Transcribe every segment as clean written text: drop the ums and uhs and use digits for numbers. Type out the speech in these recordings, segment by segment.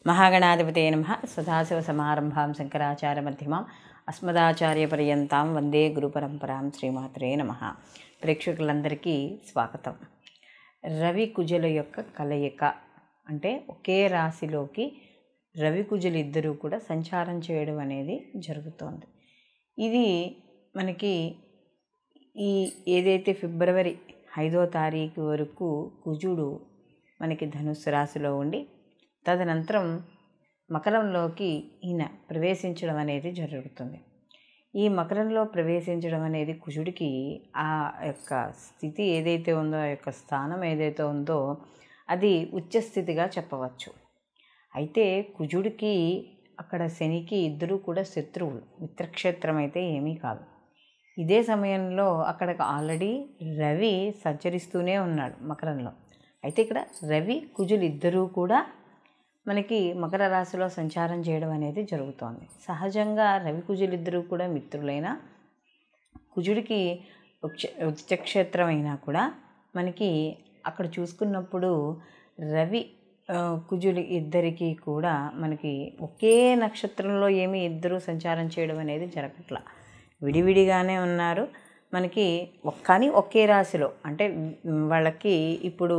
మహాగణాధిపతయే నమః. సదాశివసమారంభాం శంకరాచార్యమధ్యమాం అస్మదాచార్యపర్యంతాం వందే గురుపరంపరాం. శ్రీమాత్రే నమః. ప్రేక్షకులందరికీ స్వాగతం. రవి కుజుల యొక్క కలయిక అంటే ఒకే రాశిలోకి రవి కుజులు ఇద్దరూ కూడా సంచారం చేయడం అనేది జరుగుతోంది. ఇది మనకి ఏదైతే ఫిబ్రవరి 5వ తారీఖు వరకు కుజుడు మనకి ధనుస్సు రాశిలో ఉండి తదనంతరం మకరంలోకి ఈయన ప్రవేశించడం అనేది జరుగుతుంది. ఈ మకరంలో ప్రవేశించడం అనేది కుజుడికి ఆ యొక్క స్థితి ఏదైతే ఉందో, ఆ యొక్క స్థానం ఏదైతే ఉందో అది ఉచ్చస్థితిగా చెప్పవచ్చు. అయితే కుజుడికి అక్కడ శనికి ఇద్దరూ కూడా శత్రువులు, మిత్రక్షేత్రం అయితే ఏమీ కాదు. ఇదే సమయంలో అక్కడ ఆల్రెడీ రవి సంచరిస్తూనే ఉన్నాడు మకరంలో. అయితే ఇక్కడ రవి కుజులు ఇద్దరూ కూడా మనకి మకర రాశిలో సంచారం చేయడం అనేది జరుగుతోంది. సహజంగా రవి కుజులిద్దరూ కూడా మిత్రులైన కుజుడికి ఉచ్చక్షేత్రం అయినా కూడా మనకి అక్కడ చూసుకున్నప్పుడు రవి కుజులు ఇద్దరికీ కూడా మనకి ఒకే నక్షత్రంలో ఏమీ ఇద్దరూ సంచారం చేయడం అనేది జరగట్ల, విడివిడిగానే ఉన్నారు మనకి. కానీ ఒకే రాశిలో అంటే వాళ్ళకి ఇప్పుడు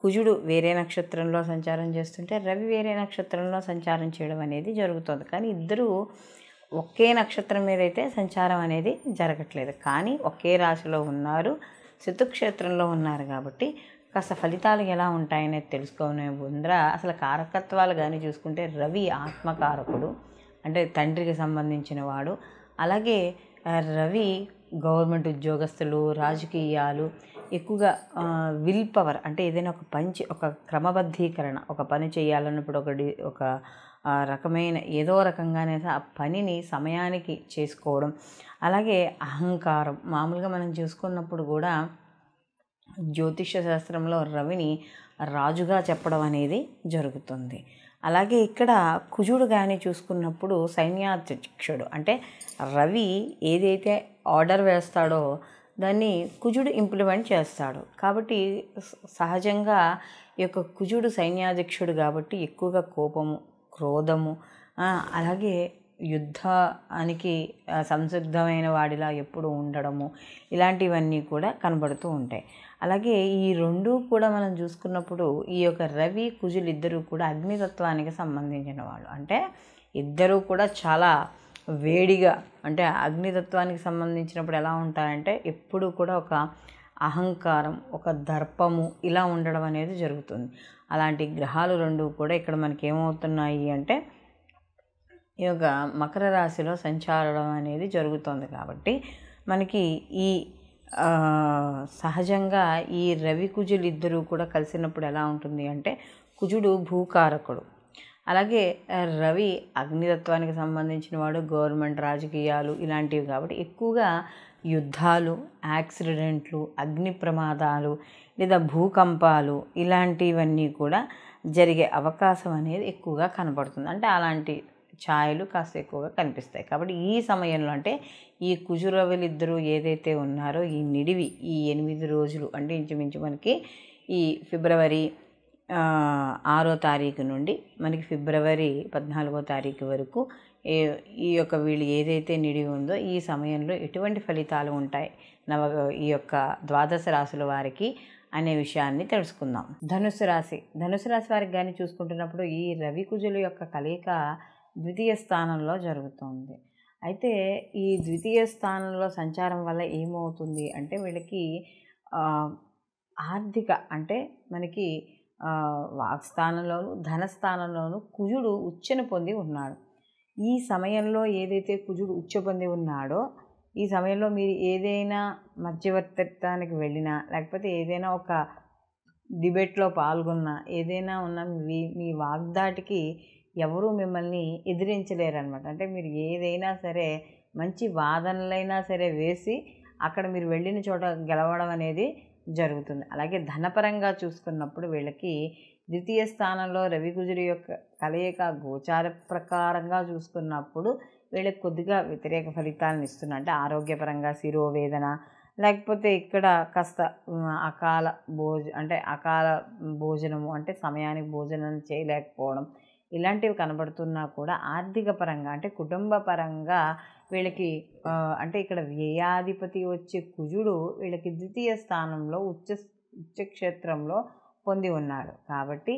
కుజుడు వేరే నక్షత్రంలో సంచారం చేస్తుంటే రవి వేరే నక్షత్రంలో సంచారం చేయడం అనేది జరుగుతుంది. కానీ ఇద్దరూ ఒకే నక్షత్రం మీద అయితే సంచారం అనేది జరగట్లేదు, కానీ ఒకే రాశిలో ఉన్నారు, శత్రుక్షేత్రంలో ఉన్నారు. కాబట్టి కాస్త ఫలితాలు ఎలా ఉంటాయనేది తెలుసుకునే ముందర అసలు కారకత్వాలు కానీ చూసుకుంటే రవి ఆత్మకారకుడు, అంటే తండ్రికి సంబంధించిన వాడు. అలాగే రవి గవర్నమెంట్ ఉద్యోగస్తులు, రాజకీయాలు, ఎక్కువగా విల్ పవర్ అంటే ఏదైనా ఒక క్రమబద్ధీకరణ, ఒక పని చేయాలన్నప్పుడు ఒక రకమైన ఏదో రకంగానే ఆ పనిని సమయానికి చేసుకోవడం. అలాగే అహంకారం, మామూలుగా మనం చూసుకున్నప్పుడు కూడా జ్యోతిష శాస్త్రంలో రవిని రాజుగా చెప్పడం అనేది జరుగుతుంది. అలాగే ఇక్కడ కుజుడు కానీ చూసుకున్నప్పుడు సైన్యాధ్యక్షుడు, అంటే రవి ఏదైతే ఆర్డర్ వేస్తాడో దాన్ని కుజుడు ఇంప్లిమెంట్ చేస్తాడు. కాబట్టి సహజంగా ఈ యొక్క కుజుడు సైన్యాధ్యక్షుడు కాబట్టి ఎక్కువగా కోపము, క్రోధము, అలాగే యుద్ధానికి సంసిద్ధమైన వాడిలా ఎప్పుడు ఉండడము, ఇలాంటివన్నీ కూడా కనబడుతూ ఉంటాయి. అలాగే ఈ రెండూ కూడా మనం చూసుకున్నప్పుడు ఈ యొక్క రవి కుజులు ఇద్దరూ కూడా అగ్నితత్వానికి సంబంధించిన వాళ్ళు. అంటే ఇద్దరూ కూడా చాలా వేడిగా, అంటే అగ్నితత్వానికి సంబంధించినప్పుడు ఎలా ఉంటారంటే ఎప్పుడు కూడా ఒక అహంకారం, ఒక దర్పము ఇలా ఉండడం అనేది జరుగుతుంది. అలాంటి గ్రహాలు రెండు కూడా ఇక్కడ మనకి ఏమవుతున్నాయి అంటే ఈ యొక్క మకర రాశిలో సంచారం అనేది జరుగుతుంది. కాబట్టి మనకి ఈ సహజంగా ఈ రవి కుజులు ఇద్దరూ కూడా కలిసినప్పుడు ఎలా ఉంటుంది అంటే కుజుడు భూకారకుడు, అలాగే రవి అగ్నితత్వానికి సంబంధించిన వాడు, గవర్నమెంట్, రాజకీయాలు ఇలాంటివి. కాబట్టి ఎక్కువగా యుద్ధాలు, యాక్సిడెంట్లు, అగ్ని ప్రమాదాలు లేదా భూకంపాలు ఇలాంటివన్నీ కూడా జరిగే అవకాశం అనేది ఎక్కువగా కనపడుతుంది. అంటే అలాంటి ఛాయలు కాస్త ఎక్కువగా కనిపిస్తాయి. కాబట్టి ఈ సమయంలో అంటే ఈ కుజురవులు ఇద్దరు ఏదైతే ఉన్నారో ఈ నిడివి ఈ 8 రోజులు, అంటే ఇంచుమించు మనకి ఈ ఫిబ్రవరి 6వ తారీఖు నుండి మనకి ఫిబ్రవరి 14వ తారీఖు వరకు ఈ యొక్క వీళ్ళు ఏదైతే నిడివి ఉందో ఈ సమయంలో ఎటువంటి ఫలితాలు ఉంటాయి ఈ యొక్క ద్వాదశ రాశుల వారికి అనే విషయాన్ని తెలుసుకుందాం. ధనుస్సు రాశి వారికి కానీ చూసుకుంటున్నప్పుడు ఈ రవి కుజుల యొక్క కలయిక ద్వితీయ స్థానంలో జరుగుతుంది. అయితే ఈ ద్వితీయ స్థానంలో సంచారం వల్ల ఏమవుతుంది అంటే వీళ్ళకి ఆర్థిక, అంటే మనకి వాక్స్థానంలోను ధనస్థానంలోను కుజుడు ఉచ్చను పొంది ఉన్నాడు. ఈ సమయంలో ఏదైతే కుజుడు ఉచ్చ పొంది ఉన్నాడో ఈ సమయంలో మీరు ఏదైనా మధ్యవర్తిత్వానికి వెళ్ళినా, లేకపోతే ఏదైనా ఒక డిబేట్లో పాల్గొన్నా, ఏదైనా ఉన్న మీ వాగ్దాటికి ఎవరూ మిమ్మల్ని ఎదిరించలేరనమాట. అంటే మీరు ఏదైనా సరే మంచి వాదనలైనా సరే వేసి అక్కడ మీరు వెళ్ళిన చోట గెలవడం అనేది జరుగుతుంది. అలాగే ధనపరంగా చూసుకున్నప్పుడు వీళ్ళకి ద్వితీయ స్థానంలో రవి కుజుడి యొక్క కలయిక గోచార ప్రకారంగా చూసుకున్నప్పుడు వీళ్ళకి కొద్దిగా వ్యతిరేక ఫలితాలను ఇస్తున్నా. అంటే ఆరోగ్యపరంగా శిరోవేదన, లేకపోతే ఇక్కడ కాస్త అకాల భోజనము, అంటే సమయానికి భోజనం చేయలేకపోవడం, ఇలాంటివి కనబడుతున్నా కూడా ఆర్థిక పరంగా అంటే కుటుంబ పరంగా వీళ్ళకి అంటే ఇక్కడ వ్యయాధిపతి వచ్చే కుజుడు వీళ్ళకి ద్వితీయ స్థానంలో ఉచ్చక్షేత్రంలో పొంది ఉన్నాడు. కాబట్టి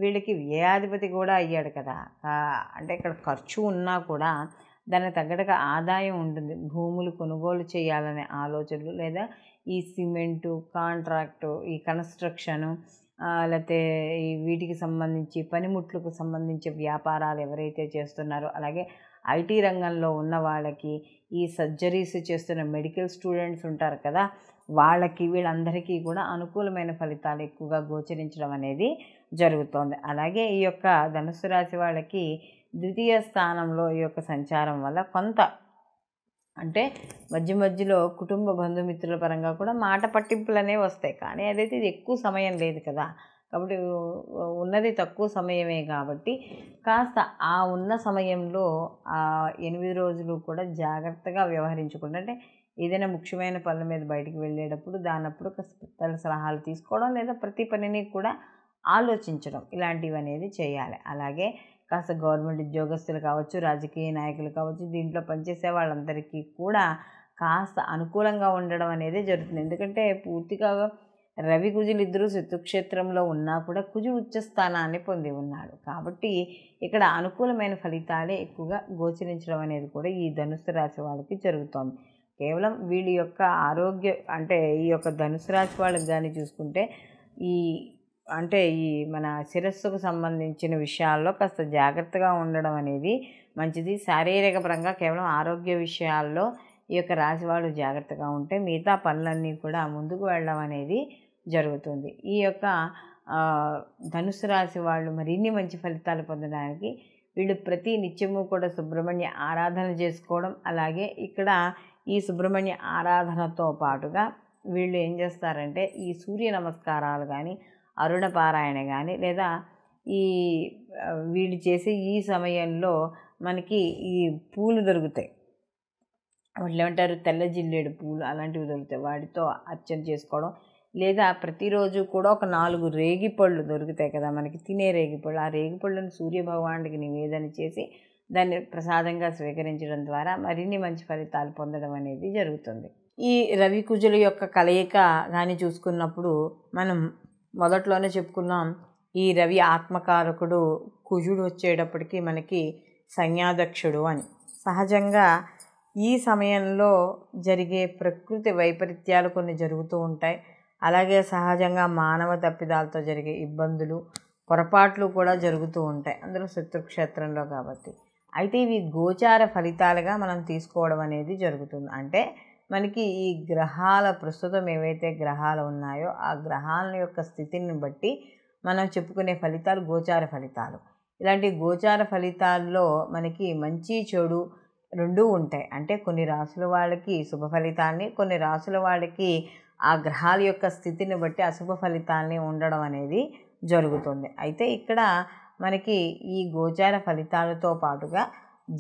వీళ్ళకి వ్యయాధిపతి కూడా అయ్యాడు కదా. అంటే ఇక్కడ ఖర్చు ఉన్నా కూడా దానికి తగ్గట్టుగా ఆదాయం ఉంటుంది. భూములు కొనుగోలు చేయాలనే ఆలోచనలు, లేదా ఈ సిమెంటు కాంట్రాక్టు, ఈ కన్స్ట్రక్షను, లేకపోతే ఈ వీటికి సంబంధించి పనిముట్లకు సంబంధించి వ్యాపారాలు ఎవరైతే చేస్తున్నారో, అలాగే ఐటీ రంగంలో ఉన్న వాళ్ళకి, ఈ సర్జరీస్ చేస్తున్న మెడికల్ స్టూడెంట్స్ ఉంటారు కదా, వాళ్ళకి వీళ్ళందరికీ కూడా అనుకూలమైన ఫలితాలు ఎక్కువగా గోచరించడం అనేది జరుగుతోంది. అలాగే ఈ యొక్క ధనుస్సు రాశి వాళ్ళకి ద్వితీయ స్థానంలో ఈ యొక్క సంచారం వల్ల కొంత అంటే మధ్య మధ్యలో కుటుంబ బంధుమిత్రుల పరంగా కూడా మాట పట్టింపులు అనేవి వస్తాయి. కానీ అదైతే ఇది ఎక్కువ సమయం లేదు కదా, కాబట్టి ఉన్నది తక్కువ సమయమే కాబట్టి కాస్త ఆ ఉన్న సమయంలో ఆ 8 రోజులు కూడా జాగ్రత్తగా వ్యవహరించుకుంటే, అంటే ఏదైనా ముఖ్యమైన పనుల మీద బయటికి వెళ్ళేటప్పుడు దానప్పుడు పెద్దల సలహాలు తీసుకోవడం, లేదా ప్రతి పనిని కూడా ఆలోచించడం, ఇలాంటివి అనేది చేయాలి. అలాగే కాస్త గవర్నమెంట్ ఉద్యోగస్తులు కావచ్చు, రాజకీయ నాయకులు కావచ్చు, దీంట్లో పనిచేసే వాళ్ళందరికీ కూడా కాస్త అనుకూలంగా ఉండడం అనేది జరుగుతుంది. ఎందుకంటే పూర్తిగా రవి కుజులు ఇద్దరు శత్రుక్షేత్రంలో ఉన్నా కూడా కుజుడు ఉచ్చస్థానాన్ని పొంది ఉన్నాడు. కాబట్టి ఇక్కడ అనుకూలమైన ఫలితాలే ఎక్కువగా గోచరించడం అనేది కూడా ఈ ధనుస్సు రాశి వాళ్ళకి జరుగుతోంది. కేవలం వీళ్ళ యొక్క ఆరోగ్య అంటే ఈ యొక్క ధనుసు రాశి వాళ్ళకి కానీ చూసుకుంటే ఈ మన శిరస్సుకు సంబంధించిన విషయాల్లో కాస్త జాగ్రత్తగా ఉండడం అనేది మంచిది. శారీరక పరంగా కేవలం ఆరోగ్య విషయాల్లో ఈ యొక్క రాశి వాళ్ళు జాగ్రత్తగా ఉంటే మిగతా పనులన్నీ కూడా ముందుకు వెళ్ళడం అనేది జరుగుతుంది. ఈ యొక్క ధనుసు రాశి వాళ్ళు మరిన్ని మంచి ఫలితాలు పొందడానికి వీళ్ళు ప్రతి నిత్యము కూడా సుబ్రహ్మణ్య ఆరాధన చేసుకోవడం, అలాగే ఇక్కడ ఈ సుబ్రహ్మణ్య ఆరాధనతో పాటుగా వీళ్ళు ఏం చేస్తారంటే ఈ సూర్య నమస్కారాలు కానీ, అరుణ పారాయణ కానీ, లేదా ఈ వీళ్ళు చేసే ఈ సమయంలో మనకి ఈ పూలు దొరుకుతాయి, వాటిలో ఏమంటారు తెల్ల జిల్లేడు పూలు, అలాంటివి దొరుకుతాయి, వాటితో అర్చన చేసుకోవడం, లేదా ప్రతిరోజు కూడా ఒక 4 రేగిపళ్ళు దొరుకుతాయి కదా మనకి, తినే రేగిపళ్ళు, ఆ రేగిపళ్ళను సూర్యభగవానుడికి నివేదన చేసి దాన్ని ప్రసాదంగా స్వీకరించడం ద్వారా మరిన్ని మంచి ఫలితాలు పొందడం అనేది జరుగుతుంది. ఈ రవి కుజుల యొక్క కలయిక కానీ చూసుకున్నప్పుడు మనం మొదట్లోనే చెప్పుకున్నాం, ఈ రవి ఆత్మకారకుడు, కుజుడు వచ్చేటప్పటికి మనకి సంజ్ఞాదక్షుడు అని. సహజంగా ఈ సమయంలో జరిగే ప్రకృతి వైపరీత్యాలు కొన్ని జరుగుతూ ఉంటాయి. అలాగే సహజంగా మానవ తప్పిదాలతో జరిగే ఇబ్బందులు, పొరపాట్లు కూడా జరుగుతూ ఉంటాయి, అందులో శత్రుక్షేత్రంలో కాబట్టి. అయితే ఇవి గోచార ఫలితాలుగా మనం తీసుకోవడం అనేది జరుగుతుంది. అంటే మనకి ఈ గ్రహాల ప్రస్తుతం ఏవైతే గ్రహాలు ఉన్నాయో ఆ గ్రహాల యొక్క స్థితిని బట్టి మనం చెప్పుకునే ఫలితాలు గోచార ఫలితాలు. ఇలాంటి గోచార ఫలితాల్లో మనకి మంచి చెడు రెండూ ఉంటాయి. అంటే కొన్ని రాసుల వాళ్ళకి శుభ ఫలితాన్ని, కొన్ని రాసుల వాళ్ళకి ఆ గ్రహాల యొక్క స్థితిని బట్టి అశుభ ఫలితాలని ఉండడం అనేది జరుగుతుంది. అయితే ఇక్కడ మనకి ఈ గోచార ఫలితాలతో పాటుగా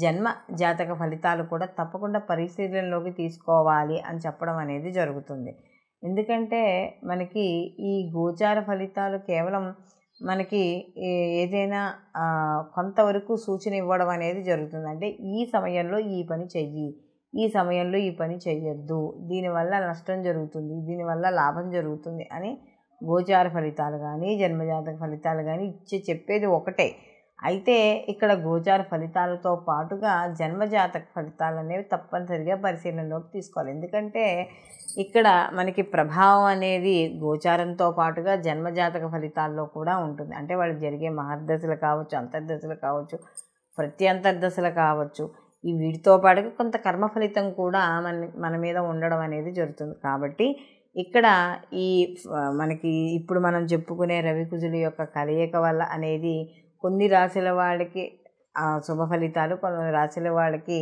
జన్మ జాతక ఫలితాలు కూడా తప్పకుండా పరిశీలనలోకి తీసుకోవాలి అని చెప్పడం అనేది జరుగుతుంది. ఎందుకంటే మనకి ఈ గోచార ఫలితాలు కేవలం మనకి ఏదైనా కొంతవరకు సూచన ఇవ్వడం అనేది జరుగుతుంది. అంటే ఈ సమయంలో ఈ పని చెయ్యి, ఈ సమయంలో ఈ పని చెయ్యొద్దు, దీనివల్ల నష్టం జరుగుతుంది, దీనివల్ల లాభం జరుగుతుంది అని గోచార ఫలితాలు కానీ జన్మజాతక ఫలితాలు కానీ చెప్పేది ఒకటే. అయితే ఇక్కడ గోచార ఫలితాలతో పాటుగా జన్మజాతక ఫలితాలు అనేవి తప్పనిసరిగా పరిశీలనలోకి తీసుకోవాలి. ఎందుకంటే ఇక్కడ మనకి ప్రభావం అనేది గోచారంతో పాటుగా జన్మజాతక ఫలితాల్లో కూడా ఉంటుంది. అంటే వాళ్ళకి జరిగే మహర్దశలు కావచ్చు, అంతర్దశలు కావచ్చు, ప్రత్యంతర్దశలు కావచ్చు, ఈ వీటితో పాటుగా కొంత కర్మ ఫలితం కూడా మన మీద ఉండడం అనేది జరుగుతుంది. కాబట్టి ఇక్కడ ఈ మనకి ఇప్పుడు మనం చెప్పుకునే రవి కుజుల యొక్క కలయిక వల్ల అనేది కొన్ని రాశుల వాళ్ళకి శుభ ఫలితాలు, కొన్ని రాశుల వాళ్ళకి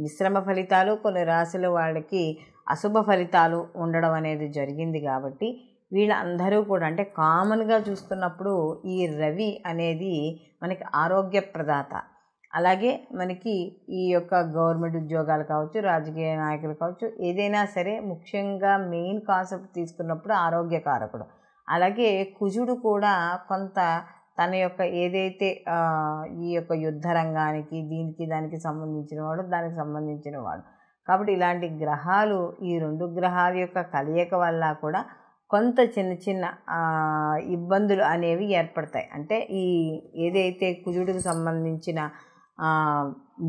మిశ్రమ ఫలితాలు, కొన్ని రాశుల వాళ్ళకి అశుభ ఫలితాలు ఉండడం అనేది జరిగింది. కాబట్టి వీళ్ళందరూ కూడా అంటే కామన్గా చూస్తున్నప్పుడు ఈ రవి అనేది మనకి ఆరోగ్య ప్రదాత. అలాగే మనకి ఈ యొక్క గవర్నమెంట్ ఉద్యోగాలు కావచ్చు, రాజకీయ నాయకులు కావచ్చు, ఏదైనా సరే ముఖ్యంగా మెయిన్ కాన్సెప్ట్ తీసుకున్నప్పుడు ఆరోగ్యకారకుడు. అలాగే కుజుడు కూడా కొంత తన యొక్క ఏదైతే ఈ యొక్క యుద్ధ రంగానికి దీనికి దానికి సంబంధించిన వాడు, దానికి సంబంధించిన వాడు. కాబట్టి ఇలాంటి గ్రహాలు, ఈ 2 గ్రహాల యొక్క కలయిక వల్ల కూడా కొంత చిన్న చిన్న ఇబ్బందులు అనేవి ఏర్పడతాయి. అంటే ఈ ఏదైతే కుజుడికి సంబంధించిన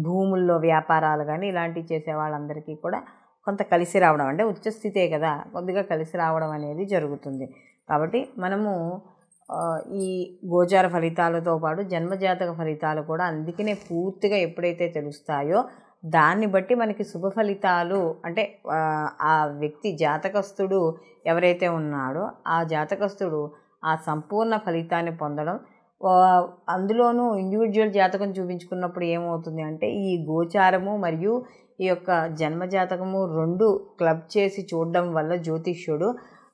భూముల్లో వ్యాపారాలు కానీ ఇలాంటివి చేసే వాళ్ళందరికీ కూడా కొంత కలిసి రావడం, అంటే ఉచ్చస్థితే కదా, కొద్దిగా కలిసి రావడం అనేది జరుగుతుంది. కాబట్టి మనము ఈ గోచార ఫలితాలతో పాటు జన్మజాతక ఫలితాలు కూడా అందుకనే పూర్తిగా ఎప్పుడైతే తెలుస్తాయో దాన్ని బట్టి మనకి శుభ ఫలితాలు, అంటే ఆ వ్యక్తి జాతకస్తుడు ఎవరైతే ఉన్నాడో ఆ జాతకస్తుడు ఆ సంపూర్ణ ఫలితాన్ని పొందడం. అందులోనూ ఇండివిజువల్ జాతకం చూపించుకున్నప్పుడు ఏమవుతుంది అంటే ఈ గోచారము మరియు ఈ యొక్క జన్మజాతకము 2 క్లబ్ చేసి చూడడం వల్ల జ్యోతిష్యుడు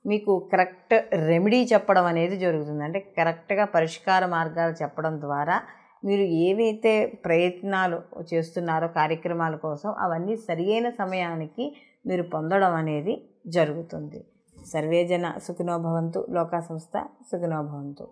మీకు కరెక్ట్ రెమెడీ చెప్పడం అనేది జరుగుతుంది. అంటే కరెక్ట్గా పరిష్కార మార్గాలు చెప్పడం ద్వారా మీరు ఏవైతే ప్రయత్నాలు చేస్తున్నారో కార్యక్రమాల కోసం అవన్నీ సరియైన సమయానికి మీరు పొందడం అనేది జరుగుతుంది. సర్వేజన సుఖినో భవంతు. లోకా సంస్థ సుఖినో భవంతు.